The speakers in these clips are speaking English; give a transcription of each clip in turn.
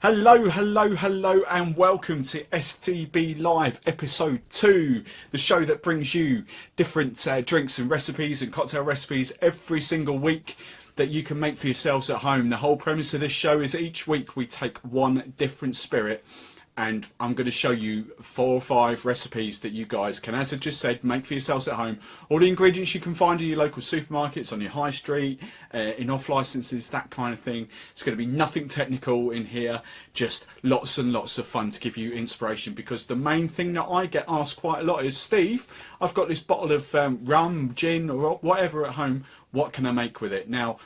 Hello, and welcome to StBLive episode 2, the show that brings you different drinks and recipes and cocktail recipes every single week that you can make for yourselves at home. The whole premise of this show is each week we take one different spirit, and I'm going to show you 4 or 5 recipes that you guys can, as I just said, make for yourselves at home. All the ingredients you can find in your local supermarkets, on your high street, in off licenses, that kind of thing. It's going to be nothing technical in here, just lots and lots of fun to give you inspiration, because the main thing that I get asked quite a lot is, Steve, I've got this bottle of rum, gin or whatever at home, what can I make with it? Now,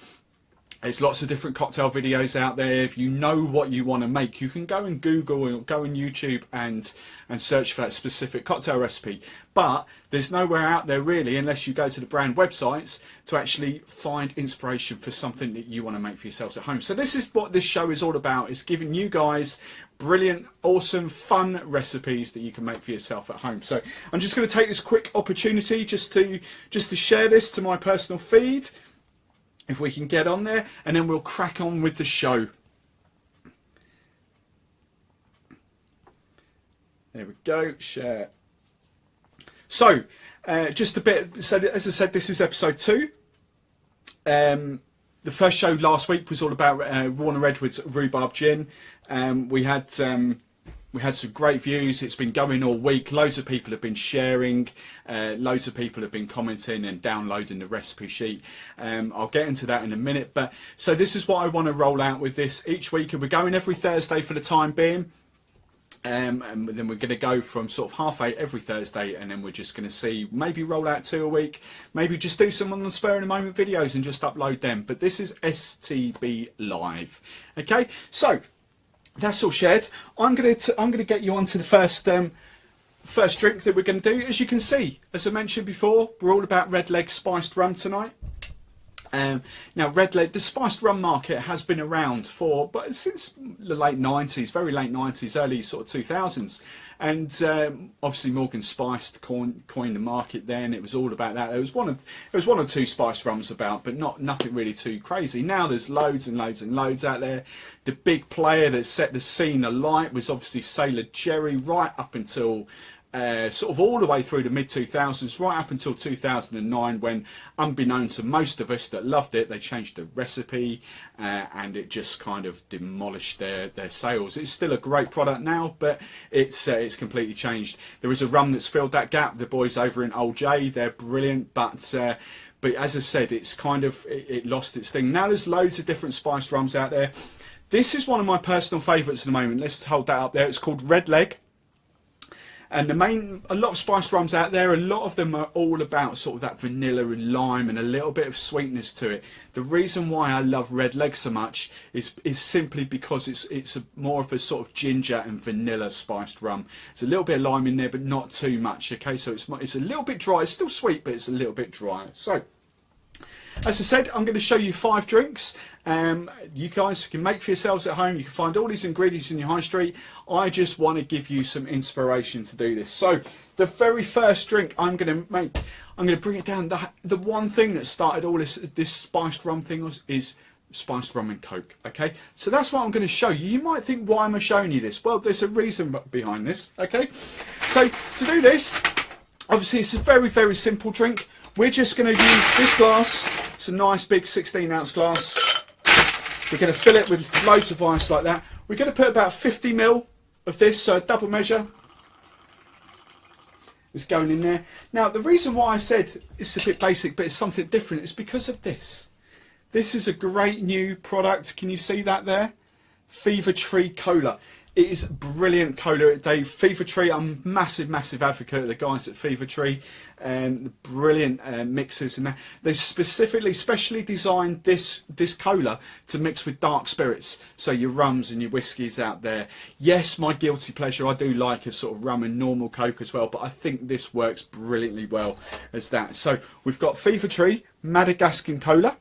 there's lots of different cocktail videos out there. If you know what you want to make, you can go and Google or go on YouTube and search for that specific cocktail recipe. But there's nowhere out there really, unless you go to the brand websites, to actually find inspiration for something that you want to make for yourselves at home. So this is what this show is all about, is giving you guys brilliant, awesome, fun recipes that you can make for yourself at home. So I'm just going to take this quick opportunity just to share this to my personal feed, if we can get on there, and then we'll crack on with the show. There we go, share. So, just a bit, so as I said, this is episode 2. The first show last week was all about Warner Edwards Rhubarb Gin. We had some great views. It's been going all week. Loads of people have been sharing. Loads of people have been commenting and downloading the recipe sheet. I'll get into that in a minute. But so this is what I want to roll out with this each week. And we're going every Thursday for the time being. And then we're going to go from sort of 8:30 every Thursday. And then we're just going to see, maybe roll out 2 a week. Maybe just do some on the spur of the moment videos and just upload them. But this is StBLive. Okay, so that's all shared. I'm gonna get you onto the first drink that we're going to do. As you can see, as I mentioned before, we're all about RedLeg Spiced Rum tonight. Now, RedLeg, the spiced rum market has been around since the late 90s, very late 90s, early sort of 2000s. And obviously Morgan Spiced coined the market then. It was all about that. There was one or two spiced rums about, but nothing really too crazy. Now there's loads and loads and loads out there. The big player that set the scene alight was obviously Sailor Jerry, right up until sort of all the way through the mid-2000s, right up until 2009, when, unbeknown to most of us that loved it, they changed the recipe and it just kind of demolished their sales. It's still a great product now, but it's completely changed. There is a rum that's filled that gap. The boys over in Old J, they're brilliant, but as I said, it's kind of it lost its thing. Now there's loads of different spiced rums out there. This is one of my personal favourites at the moment. Let's hold that up there. It's called RedLeg. And a lot of spiced rums out there, a lot of them are all about sort of that vanilla and lime and a little bit of sweetness to it. The reason why I love RedLeg so much is simply because it's more of a sort of ginger and vanilla spiced rum. There's a little bit of lime in there, but not too much. Okay, so it's a little bit dry. It's still sweet, but it's a little bit dry. So, as I said, I'm going to show you 5 drinks. You guys can make for yourselves at home. You can find all these ingredients in your high street. I just want to give you some inspiration to do this. So the very first drink I'm going to make, I'm going to bring it down. The one thing that started all this spiced rum thing is spiced rum and Coke. Okay, so that's what I'm going to show you. You might think, why am I showing you this? Well, there's a reason behind this. Okay, so to do this, obviously it's a very, very simple drink. We're just going to use this glass. It's a nice big 16-ounce glass. We're going to fill it with loads of ice like that. We're going to put about 50 ml of this, so a double measure is going in there. Now, the reason why I said it's a bit basic, but it's something different, is because of this. This is a great new product. Can you see that there? Fever Tree Cola. It is brilliant cola. Fever Tree, I'm a massive advocate of the guys at Fever Tree. The brilliant mixes and that. They've specially designed this cola to mix with dark spirits. So your rums and your whiskies out there. Yes, my guilty pleasure, I do like a sort of rum and normal Coke as well, but I think this works brilliantly well as that. So we've got Fever Tree, Madagascan Cola.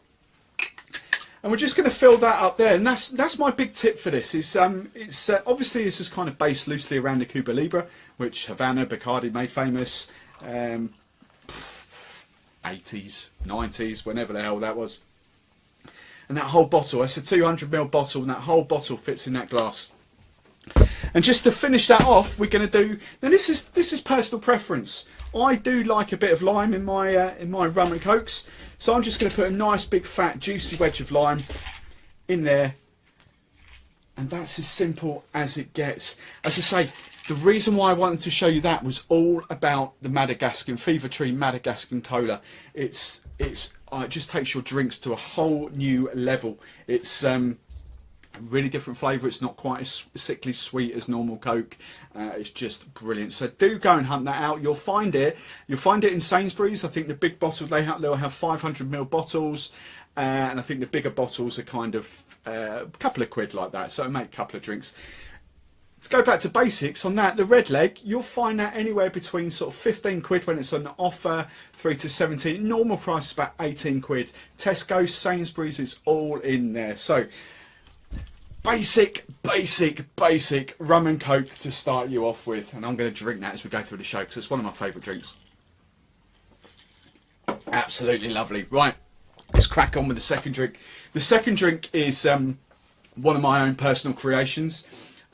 And we're just going to fill that up there, and that's my big tip for this. Is obviously this is kind of based loosely around the Cuba Libre, which Havana, Bacardi made famous, 80s, 90s, whenever the hell that was. And that whole bottle, it's a 200 ml bottle, and that whole bottle fits in that glass. And just to finish that off, we're going to do, now this is personal preference. I do like a bit of lime in my rum and cokes, so I'm just going to put a nice big fat juicy wedge of lime in there, and that's as simple as it gets. As I say, the reason why I wanted to show you that was all about the Madagascan Fever Tree Madagascan Cola. It just takes your drinks to a whole new level. It's a really different flavour. It's not quite as sickly sweet as normal Coke. It's just brilliant. So do go and hunt that out. You'll find it in Sainsbury's. I think the big bottles, they'll have 500ml bottles, and I think the bigger bottles are kind of a couple of quid like that. So it'll make a couple of drinks. To go back to basics on that, the RedLeg, you'll find that anywhere between sort of 15 quid when it's on offer, 3 to 17. Normal price is about 18 quid. Tesco, Sainsbury's, it's all in there. So basic rum and coke to start you off with, and I'm going to drink that as we go through the show because it's one of my favourite drinks. Absolutely lovely. Right, let's crack on with the second drink. The second drink is one of my own personal creations.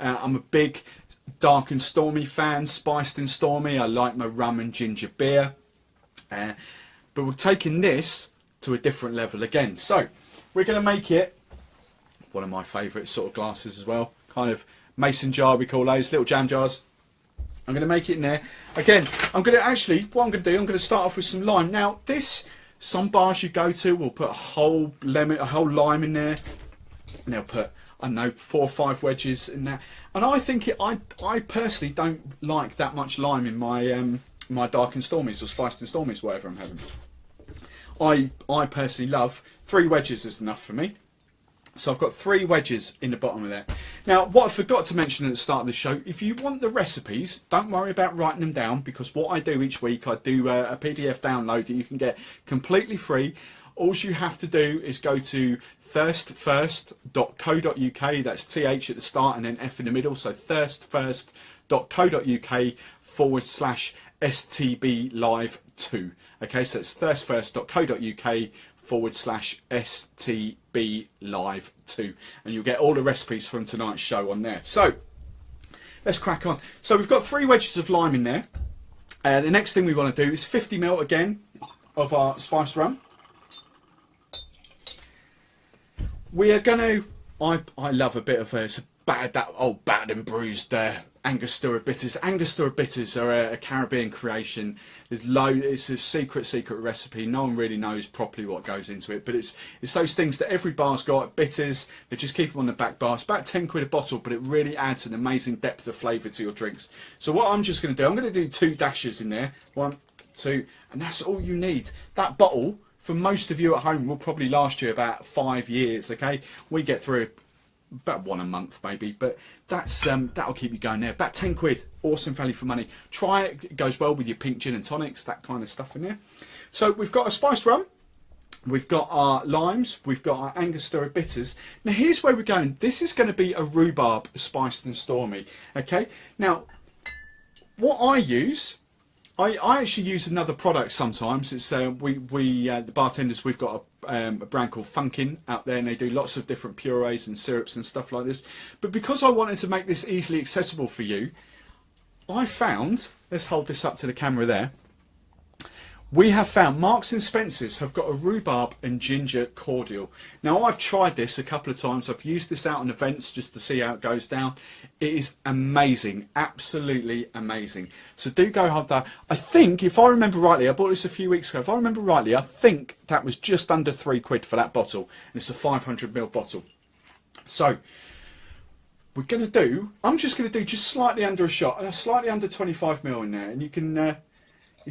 I'm a big dark and stormy fan, spiced and stormy. I like my rum and ginger beer, but we're taking this to a different level again. So we're going to make it one of my favourite sort of glasses as well, kind of mason jar, we call those, little jam jars. I'm going to make it in there. Again, I'm going to start off with some lime. Now some bars you go to will put a whole lime in there, and they'll put, I don't know, 4 or 5 wedges in that. And I think I personally don't like that much lime in my dark and stormies or spiced and stormies, whatever I'm having. I personally love 3 wedges is enough for me. So I've got 3 wedges in the bottom of that. Now, what I forgot to mention at the start of the show, if you want the recipes, don't worry about writing them down, because what I do each week, I do a PDF download that you can get completely free. All you have to do is go to thirstfirst.co.uk, that's TH at the start and then F in the middle, so thirstfirst.co.uk/StBLive2. Okay, so it's thirstfirst.co.uk/StBLive2, and you'll get all the recipes from tonight's show on there. So let's crack on. So we've got 3 wedges of lime in there. The next thing we want to do is 50ml again of our spiced rum. We are going to, I love a bit of that old battered and bruised Angostura bitters. Angostura bitters are a Caribbean creation. It's a secret recipe. No one really knows properly what goes into it, but it's those things that every bar's got, bitters. They just keep them on the back bar. It's about 10 quid a bottle, but it really adds an amazing depth of flavour to your drinks. So what I'm just going to do, I'm going to do 2 dashes in there. 1, 2, and that's all you need. That bottle, for most of you at home, will probably last you about 5 years. Okay, we get through about 1 a month maybe, but that'll keep you going there. About 10 quid, awesome value for money. Try it, it goes well with your pink gin and tonics, that kind of stuff in there. So we've got a spiced rum, we've got our limes, we've got our Angostura bitters. Now here's where we're going. This is going to be a rhubarb spiced and stormy. Okay, now what I use, I actually use another product sometimes. It's the bartenders, we've got a brand called Funkin out there, and they do lots of different purees and syrups and stuff like this. But because I wanted to make this easily accessible for you, I found, let's hold this up to the camera there, we have found Marks and Spencer's have got a rhubarb and ginger cordial. Now I've tried this a couple of times. I've used this out on events just to see how it goes down. It is amazing, absolutely amazing. So do go have that. I think, if I remember rightly, I bought this a few weeks ago. If I remember rightly, I think that was just under 3 quid for that bottle. And it's a 500ml bottle. So we're going to do, I'm just going to do just slightly under a shot, and slightly under 25ml in there. And you can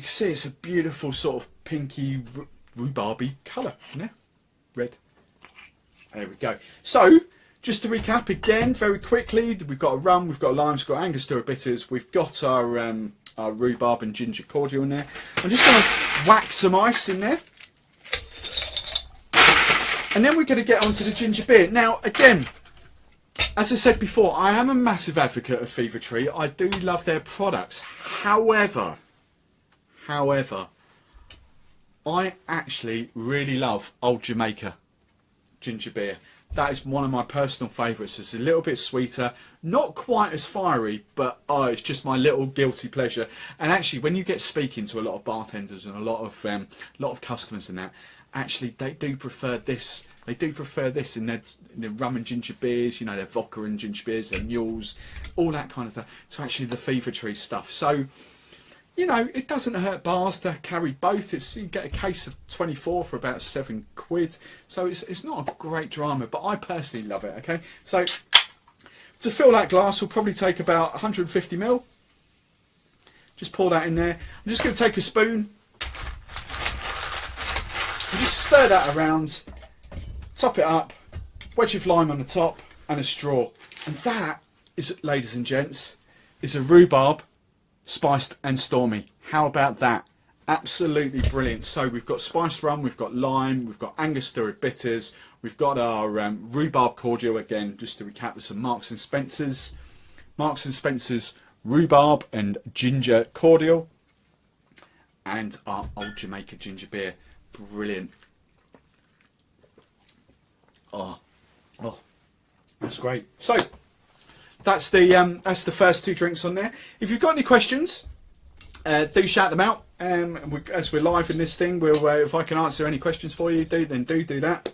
see it's a beautiful sort of pinky rhubarby colour, yeah? Red. There we go. So, just to recap again, very quickly, we've got a rum, we've got limes, we've got Angostura bitters, we've got our rhubarb and ginger cordial in there. I'm just going to whack some ice in there. And then we're going to get onto the ginger beer. Now, again, as I said before, I am a massive advocate of Fever Tree. I do love their products. However, I actually really love Old Jamaica ginger beer. that is one of my personal favourites. It's a little bit sweeter, not quite as fiery, but it's just my little guilty pleasure. And actually, when you get speaking to a lot of bartenders and a lot of customers and that, actually they do prefer this. They do prefer this in their rum and ginger beers, you know, their vodka and ginger beers, their mules, all that kind of stuff. To actually the Fever Tree stuff. So, you know, it doesn't hurt bars to carry both. You get a case of 24 for about £7. So it's not a great drama, but I personally love it, okay? So to fill that glass will probably take about 150 ml. Just pour that in there. I'm just going to take a spoon and just stir that around. Top it up, wedge of lime on the top, and a straw. And that is, ladies and gents, is a Rhubarb Spiced and Stormy. How about that? Absolutely brilliant. So we've got spiced rum, we've got lime, we've got Angostura bitters, we've got our rhubarb cordial, again, just to recap, with some Marks and Spencer's. Marks and Spencer's rhubarb and ginger cordial. And our Old Jamaica ginger beer. Brilliant. Oh, that's great. So that's the first two drinks on there. If you've got any questions, do shout them out. As we're live in this thing, we'll if I can answer any questions for you, do that.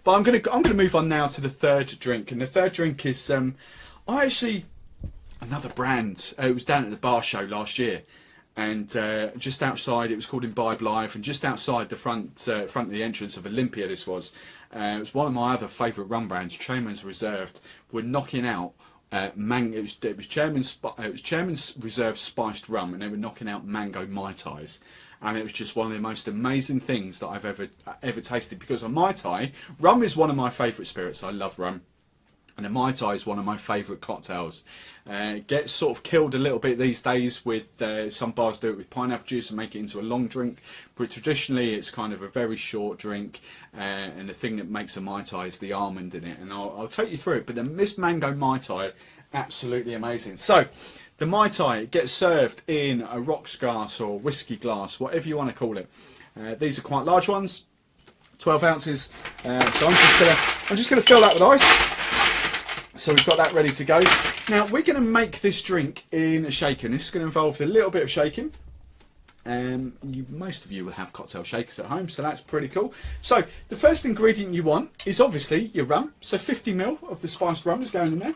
But I'm gonna move on now to the third drink, and the third drink is another brand. It was down at the bar show last year. And just outside, it was called StBLive, and just outside the front of the entrance of Olympia, this was. It was one of my other favourite rum brands, Chairman's Reserved. Were knocking out it was Chairman's Reserve Spiced Rum, and they were knocking out mango Mai Tais. And it was just one of the most amazing things that I've ever tasted. Because on Mai Tai, rum is one of my favourite spirits. I love rum. And the Mai Tai is one of my favourite cocktails. It gets sort of killed a little bit these days with some bars do it with pineapple juice and make it into a long drink. But traditionally it's kind of a very short drink. And the thing that makes a Mai Tai is the almond in it. And I'll take you through it. But this mango Mai Tai, absolutely amazing. So the Mai Tai, it gets served in a rocks glass or whiskey glass, whatever you want to call it. These are quite large ones, 12 ounces. So I'm just going to fill that with ice. So we've got that ready to go. Now we're going to make this drink in a shaker. This is going to involve a little bit of shaking. Most of you will have cocktail shakers at home, so that's pretty cool. So the first ingredient you want is obviously your rum. So 50 ml of the spiced rum is going in there.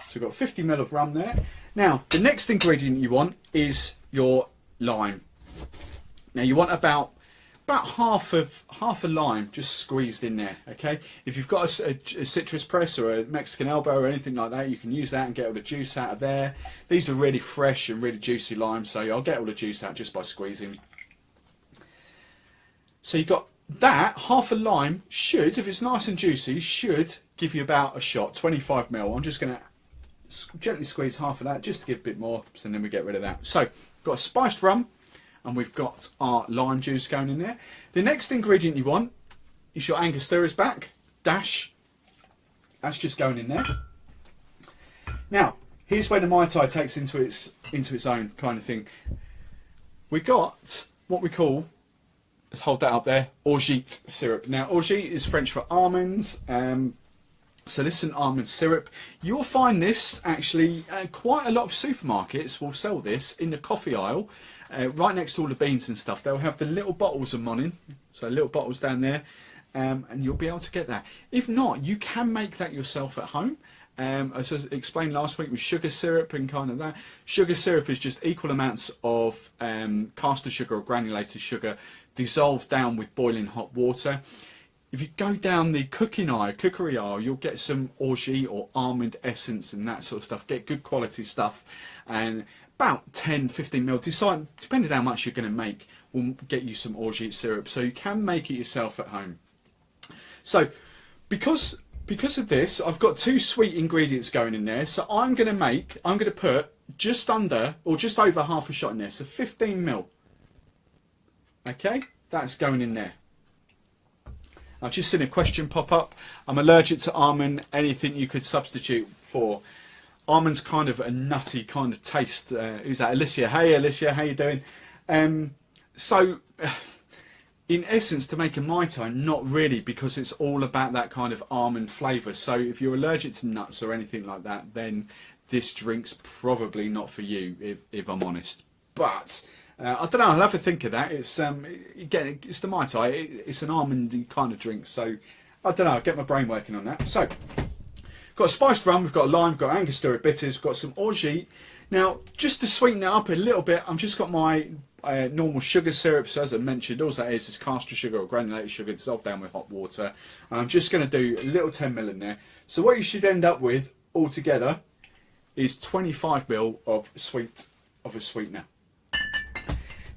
So we've got 50 ml of rum there. Now the next ingredient you want is your lime. Now you want about half a lime just squeezed in there, okay? If you've got a citrus press or a Mexican elbow or anything like that, you can use that and get all the juice out of there. These are really fresh and really juicy limes, so I'll get all the juice out just by squeezing. So you've got that, half a lime should, if it's nice and juicy, should give you about a shot, 25 ml. I'm just going to gently squeeze half of that just to give a bit more, so then we get rid of that. So, got a spiced rum, and we've got our lime juice going in there. The next ingredient you want is your Angostura's back, dash. That's just going in there. Now, here's where the Mai Tai takes into its own kind of thing. We got what we call, let's hold that up there, orgeat syrup. Now, orgeat is French for almonds. So this is an almond syrup. You'll find this actually, quite a lot of supermarkets will sell this in the coffee aisle. Right next to all the beans and stuff, they'll have the little bottles of Monin, so little bottles down there, and you'll be able to get that. If not, you can make that yourself at home. As I explained last week with sugar syrup and kind of that. Sugar syrup is just equal amounts of caster sugar or granulated sugar dissolved down with boiling hot water. If you go down the cookery aisle, you'll get some orgeat or almond essence and that sort of stuff. Get good quality stuff, and about 10-15 ml, depending on how much you're going to make, will get you some orgeat syrup. So you can make it yourself at home. So because of this, I've got two sweet ingredients going in there. So I'm going to put just under or just over half a shot in there. So 15 ml. Okay, that's going in there. I've just seen a question pop up. I'm allergic to almond. Anything you could substitute for? Almond's kind of a nutty kind of taste. Who's that? Alicia. Hey Alicia, how you doing? So in essence, to make a Mai Tai, not really, because it's all about that kind of almond flavour. So if you're allergic to nuts or anything like that, then this drink's probably not for you, if I'm honest. But I don't know, I'll have a think of that. It's again, it's the Mai Tai. It's an almondy kind of drink, so I don't know, I'll get my brain working on that. So, got a spiced rum, we've got a lime, we've got Angostura bitters, we've got some orgeat. Now, just to sweeten it up a little bit, I've just got my normal sugar syrup. So as I mentioned, all that is caster sugar or granulated sugar dissolved down with hot water. And I'm just going to do a little 10ml in there. So what you should end up with altogether is 25ml of a sweetener.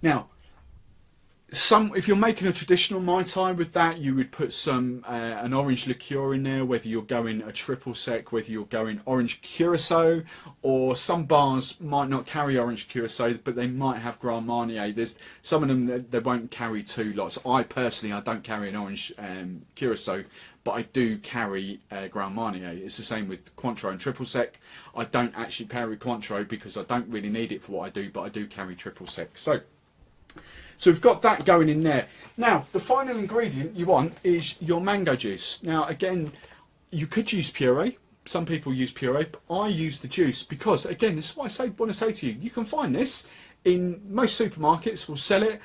Now, if you're making a traditional Mai Tai with that, you would put some an orange liqueur in there, whether you're going a triple sec, whether you're going orange curacao, or some bars might not carry orange curacao, but they might have Grand Marnier. There's some of them that they won't carry two lots. I don't carry an orange curacao, but I do carry Grand Marnier. It's the same with Cointreau and triple sec. I don't actually carry Cointreau because I don't really need it for what I do, but I do carry triple sec. So we've got that going in there. Now, the final ingredient you want is your mango juice. Now, again, you could use puree. Some people use puree, but I use the juice because, again, this is what I want to say to you. You can find this in most supermarkets. Will sell it.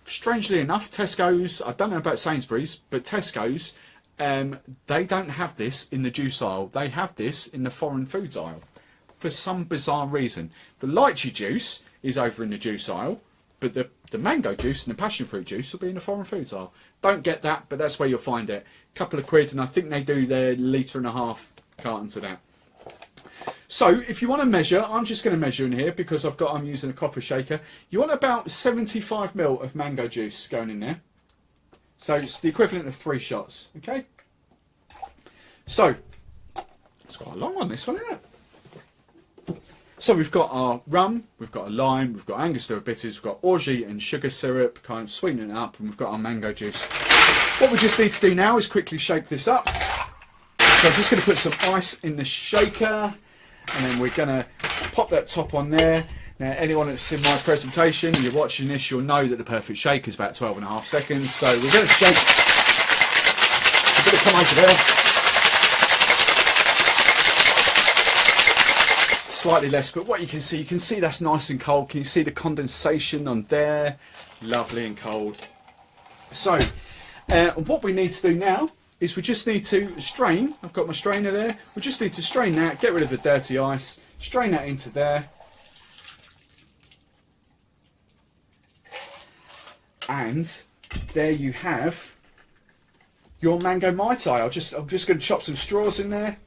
Strangely enough, Tesco's, I don't know about Sainsbury's, but Tesco's, they don't have this in the juice aisle. They have this in the foreign foods aisle for some bizarre reason. The lychee juice is over in the juice aisle, but the mango juice and the passion fruit juice will be in the foreign foods aisle. Don't get that, but that's where you'll find it. A couple of quid, and I think they do their 1.5 litre cartons of that. So if you want to measure, I'm just going to measure in here because I'm using a copper shaker. You want about 75ml of mango juice going in there. So it's the equivalent of 3 shots, okay? So, it's quite a long one, this one, isn't it? So we've got our rum, we've got a lime, we've got Angostura bitters, we've got orgeat and sugar syrup, kind of sweetening it up, and we've got our mango juice. What we just need to do now is quickly shake this up. So I'm just going to put some ice in the shaker, and then we're going to pop that top on there. Now, anyone that's seen my presentation, you're watching this, you'll know that the perfect shake is about 12.5 seconds. So we're going to shake. It's a bit of come over there. Slightly less, but what you can see that's nice and cold. Can you see the condensation on there? Lovely and cold. So what we need to do now is we just need to strain. I've got my strainer there. We just need to strain that, get rid of the dirty ice, strain that into there. And there you have your mango Mai Tai. I'm just going to chop some straws in there.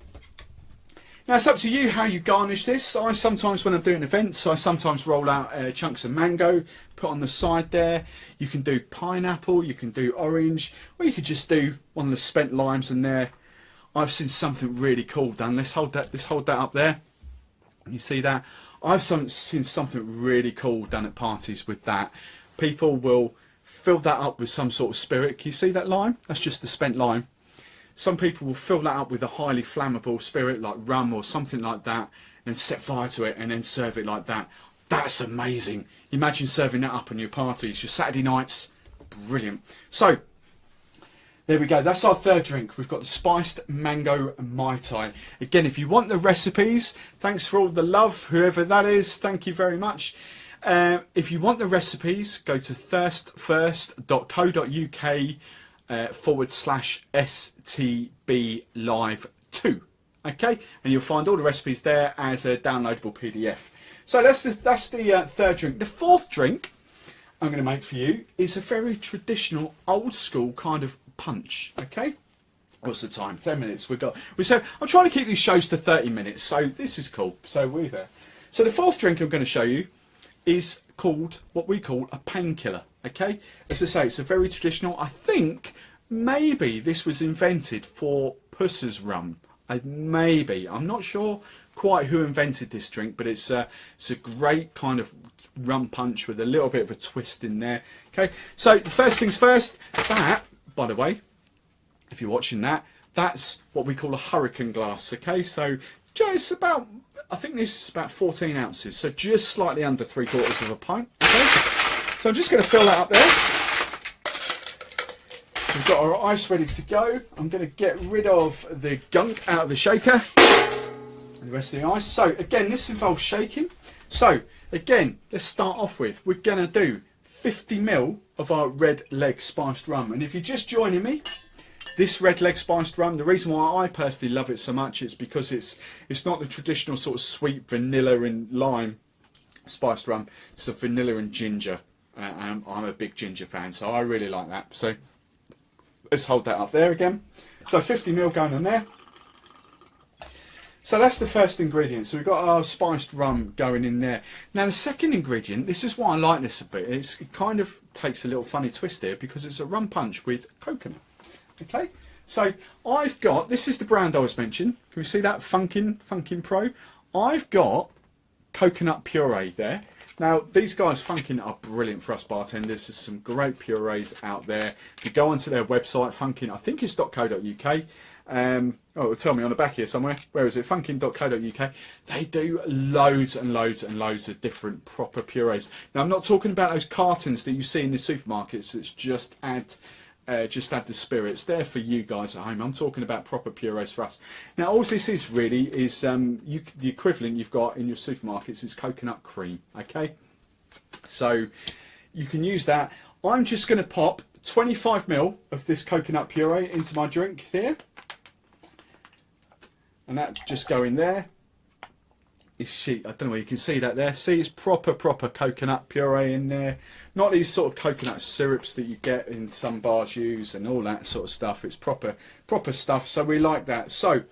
Now it's up to you how you garnish this. I sometimes, when I'm doing events, I sometimes roll out chunks of mango, put on the side there. You can do pineapple, you can do orange, or you could just do one of the spent limes in there. I've seen something really cool done. Let's hold that up there. You see that? I've seen something really cool done at parties with that. People will fill that up with some sort of spirit. Can you see that lime? That's just the spent lime. Some people will fill that up with a highly flammable spirit like rum or something like that and set fire to it and then serve it like that. That's amazing. Imagine serving that up on your parties, your Saturday nights. Brilliant. So, there we go. That's our third drink. We've got the spiced mango Mai Tai. Again, if you want the recipes, thanks for all the love, whoever that is. Thank you very much. If you want the recipes, go to thirstfirst.co.uk /StBLive 2, okay, and you'll find all the recipes there as a downloadable PDF. So that's the third drink. The fourth drink I'm going to make for you is a very traditional, old school kind of punch. Okay, what's the time? 10 minutes. We said I'm trying to keep these shows to 30 minutes, so this is cool. So we're there. So the fourth drink I'm going to show you is called what we call a painkiller. Okay, as I say, it's a very traditional. I think maybe this was invented for Puss's rum. I'm not sure quite who invented this drink, but it's a great kind of rum punch with a little bit of a twist in there. Okay, so first things first. That, by the way, if you're watching that, that's what we call a hurricane glass. Okay, so just about, I think this is about 14 ounces, so just slightly under 3/4 of a pint. Okay. So I'm just going to fill that up there. We've got our ice ready to go. I'm going to get rid of the gunk out of the shaker. The rest of the ice. So again, this involves shaking. So again, let's start off with, we're going to do 50ml of our RedLeg Spiced Rum. And if you're just joining me, this RedLeg Spiced Rum, the reason why I personally love it so much is because it's not the traditional sort of sweet vanilla and lime spiced rum. It's a vanilla and ginger. I'm a big ginger fan, so I really like that. So let's hold that up there again. So 50ml going on there. So that's the first ingredient. So we've got our spiced rum going in there. Now the second ingredient, this is why I like this a bit. It kind of takes a little funny twist here because it's a rum punch with coconut. Okay, so I've got, this is the brand I was mentioning. Can we see that? Funkin Pro. I've got coconut puree there. Now these guys Funkin are brilliant for us bartenders. There's some great purees out there. If you go onto their website, Funkin, I think it's .co.uk. Oh, it'll tell me on the back here somewhere. Where is it? Funkin.co.uk. They do loads and loads and loads of different proper purees. Now I'm not talking about those cartons that you see in the supermarkets. It's just add the spirits. They're for you guys at home. I'm talking about proper purees for us. Now all this is really is the equivalent you've got in your supermarkets is coconut cream. Okay, so you can use that. I'm just going to pop 25ml of this coconut puree into my drink here, and that just go in there. I don't know where you can see that there. See, it's proper coconut puree in there. Not these sort of coconut syrups that you get in some bars use and all that sort of stuff. It's proper stuff, so we like that. So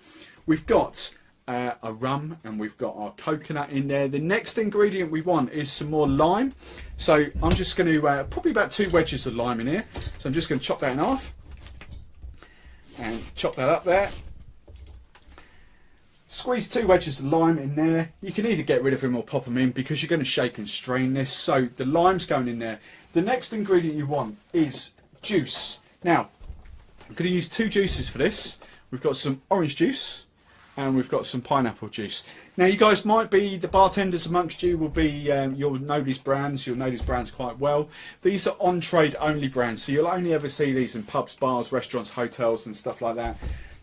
we've got a rum and we've got our coconut in there. The next ingredient we want is some more lime. So I'm just going to, probably about 2 wedges of lime in here. So I'm just going to chop that in half and chop that up there. Squeeze 2 wedges of lime in there. You can either get rid of them or pop them in because you're going to shake and strain this. So the lime's going in there. The next ingredient you want is juice. Now, I'm going to use 2 juices for this. We've got some orange juice and we've got some pineapple juice. Now you guys might be, the bartenders amongst you will be, you'll know these brands quite well. These are on-trade only brands, so you'll only ever see these in pubs, bars, restaurants, hotels and stuff like that.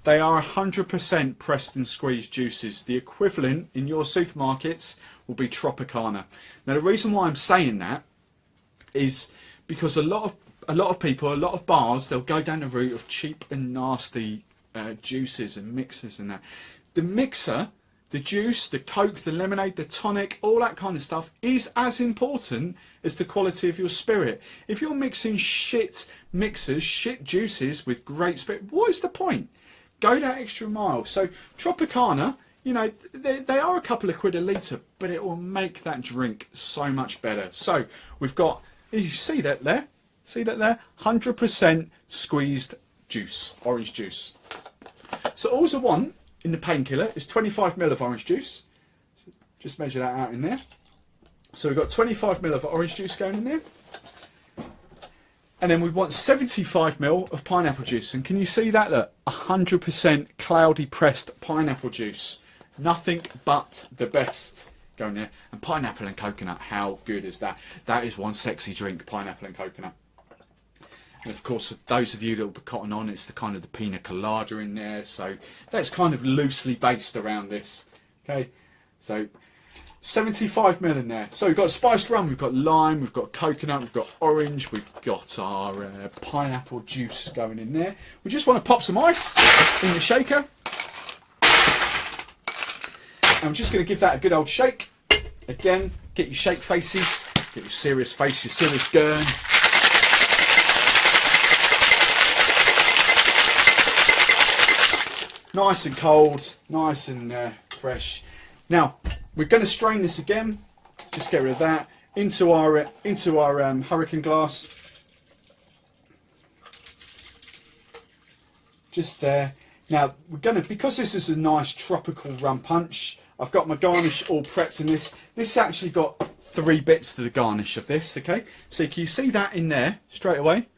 They are 100% pressed and squeezed juices. The equivalent in your supermarkets will be Tropicana. Now the reason why I'm saying that is because a lot of people, a lot of bars, they'll go down the route of cheap and nasty juices and mixers and that. The mixer, the juice, the Coke, the lemonade, the tonic, all that kind of stuff is as important as the quality of your spirit. If you're mixing shit mixers, shit juices with great spirit, what is the point? Go that extra mile. So Tropicana, you know, they are a couple of quid a litre, but it will make that drink so much better. So we've got, you see that there? See that there? 100% squeezed juice, orange juice. So all I want in the painkiller is 25ml of orange juice. So just measure that out in there. So we've got 25ml of orange juice going in there. And then we want 75ml of pineapple juice. And can you see that? Look, 100% cloudy pressed pineapple juice. Nothing but the best going there. And pineapple and coconut, how good is that? That is one sexy drink, pineapple and coconut. And of course, those of you that will be cotton on, it's the kind of the pina colada in there. So that's kind of loosely based around this. Okay, so 75ml in there. So we've got spiced rum, we've got lime, we've got coconut, we've got orange, we've got our pineapple juice going in there. We just want to pop some ice in the shaker. And I'm just going to give that a good old shake. Again, get your shake faces, get your serious face, your serious gurn. Nice and cold, nice and fresh. Now, we're going to strain this again. Just get rid of that into our hurricane glass. Just there. Now we're going to, because this is a nice tropical rum punch, I've got my garnish all prepped in this. This actually got 3 bits to the garnish of this. Okay, so can you see that in there straight away?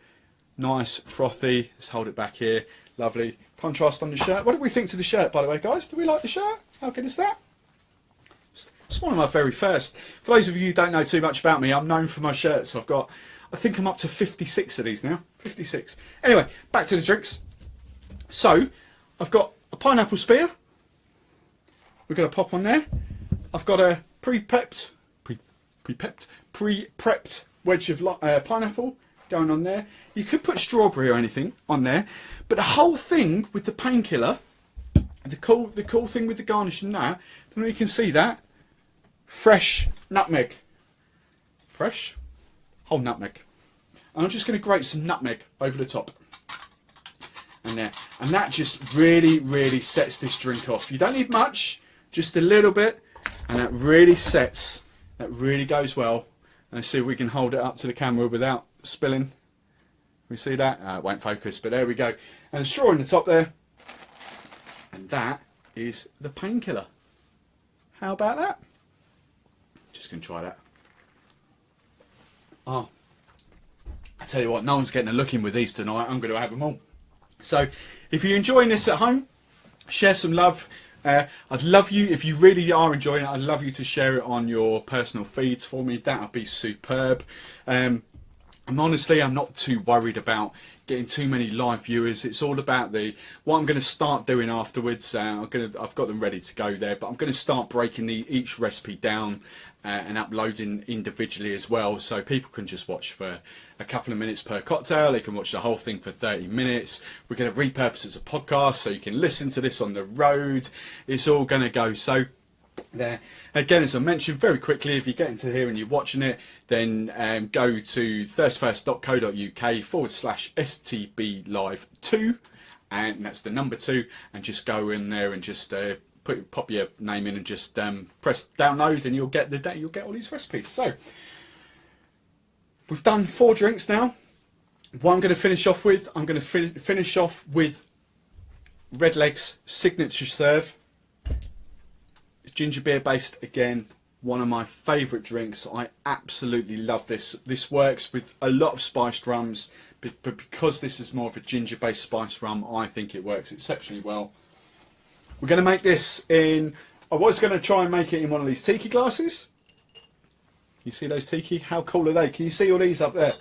Nice frothy. Let's hold it back here. Lovely contrast on the shirt. What did we think to the shirt, by the way, guys? Do we like the shirt? How good is that? It's one of my very first. For those of you who don't know too much about me, I'm known for my shirts. I've got I think I'm up to 56 of these now. 56. Anyway, back to the drinks. So, I've got a pineapple spear. We're going to pop on there. I've got a pre-prepped wedge of pineapple going on there. You could put strawberry or anything on there, but the whole thing with the painkiller, the cool thing with the garnish and that, I don't know if you can see that, fresh nutmeg. Fresh whole nutmeg. And I'm just going to grate some nutmeg over the top. And there. And that just really, really sets this drink off. You don't need much, just a little bit, and that really sets, that really goes well. And see if we can hold it up to the camera without spilling. We see that? It won't focus, but there we go. And a straw in the top there. And that is the painkiller. How about that? Just going to try that. Oh, I tell you what, no one's getting a look in with these tonight. I'm going to have them all. So, if you're enjoying this at home, share some love. I'd love you, if you really are enjoying it, I'd love you to share it on your personal feeds for me. That would be superb. I'm not too worried about getting too many live viewers. It's all about what I'm going to start doing afterwards. I've got them ready to go there, but I'm going to start breaking each recipe down and uploading individually as well, so people can just watch for a couple of minutes per cocktail. They can watch the whole thing for 30 minutes. We're going to repurpose it as a podcast, so you can listen to this on the road. It's all going to go. So there. Again, as I mentioned very quickly, if you get into here and you're watching it, then go to thirstfirst.co.uk/StBLive2, and that's the number 2, and just go in there and just pop your name in and just press download, and you'll get all these recipes. So we've done 4 drinks now. What I'm going to finish off with, I'm going to finish off with RedLeg's signature serve. Ginger beer based, again, one of my favourite drinks. I absolutely love this. This works with a lot of spiced rums, but because this is more of a ginger based spiced rum, I think it works exceptionally well. We're going to make this in, I was going to try and make it in one of these tiki glasses. You see those tiki? How cool are they? Can you see all these up there?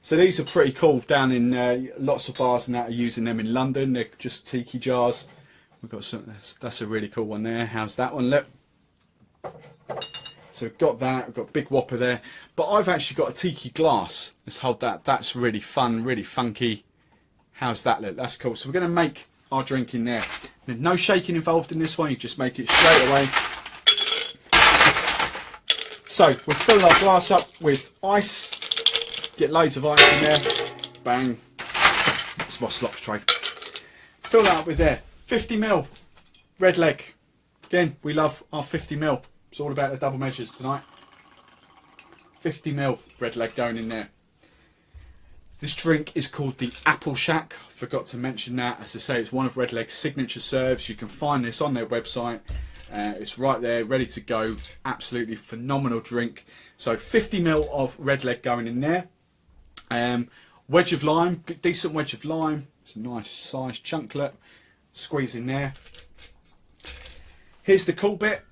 So these are pretty cool down in lots of bars and that are using them in London. They're just tiki jars. We've got some, that's a really cool one there. How's that one look? So we've got that, we've got a big whopper there. But I've actually got a tiki glass. Let's hold that. That's really fun, really funky. How's that look? That's cool. So we're going to make our drink in there. There's no shaking involved in this one. You just make it straight away. So we'll fill our glass up with ice. Get loads of ice in there. Bang. It's my slops tray. Fill that up with there. 50ml RedLeg. Again, we love our 50ml. It's all about the double measures tonight. 50ml RedLeg going in there. This drink is called the Apple Shack. I forgot to mention that. As I say, it's one of RedLeg's signature serves. You can find this on their website. It's right there, ready to go. Absolutely phenomenal drink. So 50ml of RedLeg going in there. Wedge of lime, decent wedge of lime. It's a nice sized chunklet. Squeeze in there. Here's the cool bit.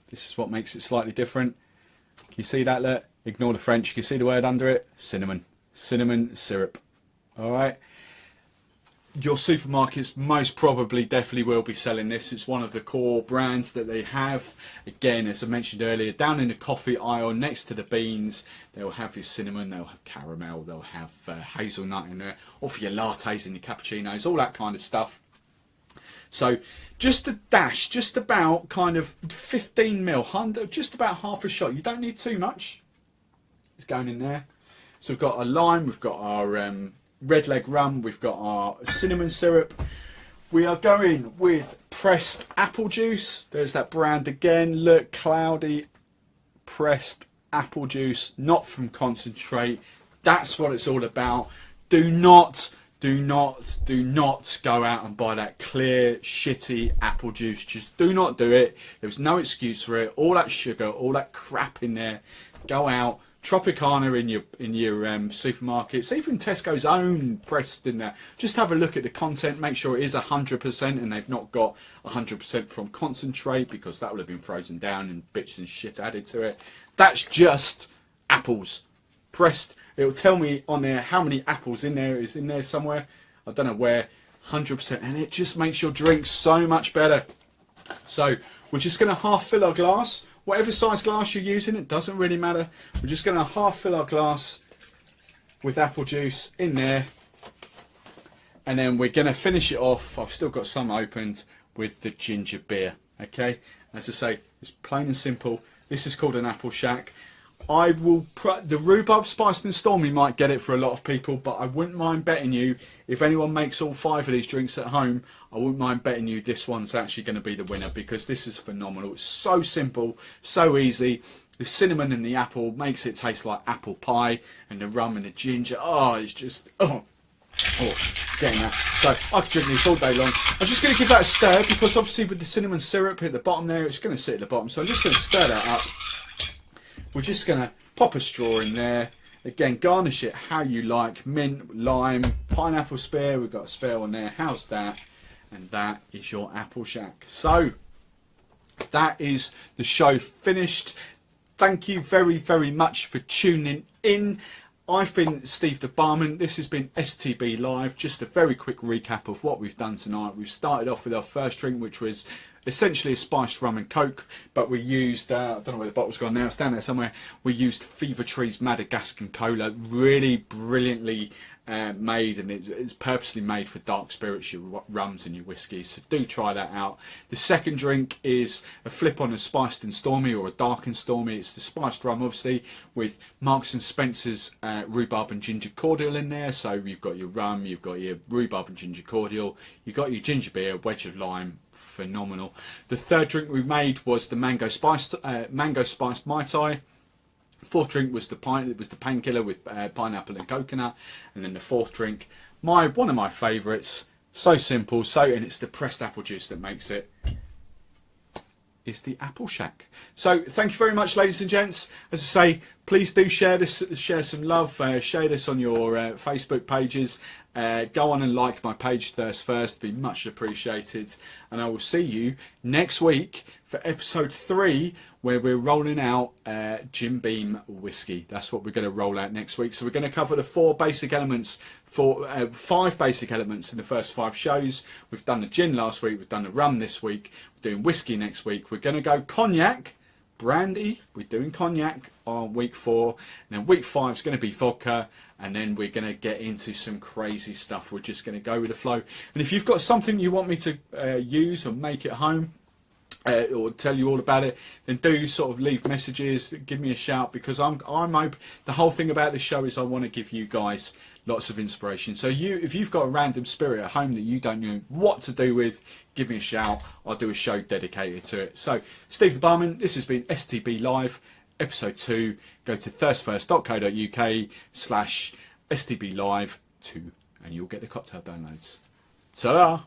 This is what makes it slightly different. Can you see that? Look, ignore the French. You can see the word under it. Cinnamon. Cinnamon syrup. Alright. Your supermarkets most probably definitely will be selling this. It's one of the core brands that they have. Again, as I mentioned earlier, down in the coffee aisle next to the beans, they'll have your cinnamon, they'll have caramel, they'll have hazelnut in there, or for your lattes and your cappuccinos, all that kind of stuff. So just a dash, just about kind of 15ml, just about half a shot. You don't need too much. It's going in there. So we've got our lime, we've got our RedLeg rum, we've got our cinnamon syrup. We are going with pressed apple juice. There's that brand again. Look, cloudy pressed apple juice, not from concentrate. That's what it's all about. Do not go out and buy that clear, shitty apple juice. Just do not do it. There's no excuse for it. All that sugar, all that crap in there. Go out, Tropicana in your supermarkets, even Tesco's own pressed in there. Just have a look at the content, make sure it is 100% and they've not got 100% from concentrate, because that would have been frozen down and bits and shit added to it. That's just apples pressed. It'll tell me on there how many apples in there is in there somewhere. I don't know where. 100%, and it just makes your drink so much better. So we're just going to half fill our glass. Whatever size glass you're using, it doesn't really matter. We're just going to half fill our glass with apple juice in there. And then we're going to finish it off. I've still got some opened with the ginger beer. Okay, as I say, it's plain and simple. This is called an apple shack. I will the Rhubarb Spiced and Stormy might get it for a lot of people, but I wouldn't mind betting you, if anyone makes all 5 of these drinks at home, I wouldn't mind betting you this one's actually going to be the winner, because this is phenomenal. It's so simple, so easy. The cinnamon and the apple makes it taste like apple pie, and the rum and the ginger, oh, it's just, oh, getting that. So I could drink this all day long. I'm just going to give that a stir, because obviously with the cinnamon syrup at the bottom there, it's going to sit at the bottom. So I'm just going to stir that up. We're just going to pop a straw in there. Again, garnish it how you like. Mint, lime, pineapple spear. We've got a spear on there. How's that? And that is your apple shack. So that is the show finished. Thank you very, very much for tuning in. I've been Steve the Barman. This has been StBLive. Just a very quick recap of what we've done tonight. We've started off with our first drink, which was essentially a spiced rum and coke, but we used, I don't know where the bottle's gone now, it's down there somewhere. We used Fever Tree's Madagascar Cola, really brilliantly made, and it's purposely made for dark spirits, your rums and your whiskies, so do try that out. The second drink is a flip on a spiced and stormy, or a dark and stormy. It's the spiced rum, obviously, with Marks and Spencer's rhubarb and ginger cordial in there. So you've got your rum, you've got your rhubarb and ginger cordial, you've got your ginger beer, wedge of lime. Phenomenal. The third drink we made was the mango spiced Mai Tai. Fourth drink was the painkiller with pineapple and coconut, and then the fourth drink, one of my favourites, so simple, and it's the pressed apple juice that makes it, is the Apple Shack. So thank you very much, ladies and gents. As I say, please do share this, share some love, share this on your Facebook pages. Go on and like my page, Thirst First, be much appreciated, and I will see you next week for episode 3, where we're rolling out Jim Beam whiskey. That's what we're going to roll out next week. So we're going to cover the 5 basic elements in the first 5 shows. We've done the gin last week, we've done the rum this week, we're doing whiskey next week. We're going to go cognac, brandy, we're doing cognac on week 4, and then week 5 is going to be vodka, and then we're going to get into some crazy stuff. We're just going to go with the flow. And if you've got something you want me to use or make at home, or tell you all about it, then do sort of leave messages, give me a shout, because I'm open. The whole thing about this show is I want to give you guys lots of inspiration. So if you've got a random spirit at home that you don't know what to do with, give me a shout. I'll do a show dedicated to it. So Steve the Barman, this has been StBLive episode 2. Go to thirstfirst.co.uk/StBLive2 and you'll get the cocktail downloads. Ta-da!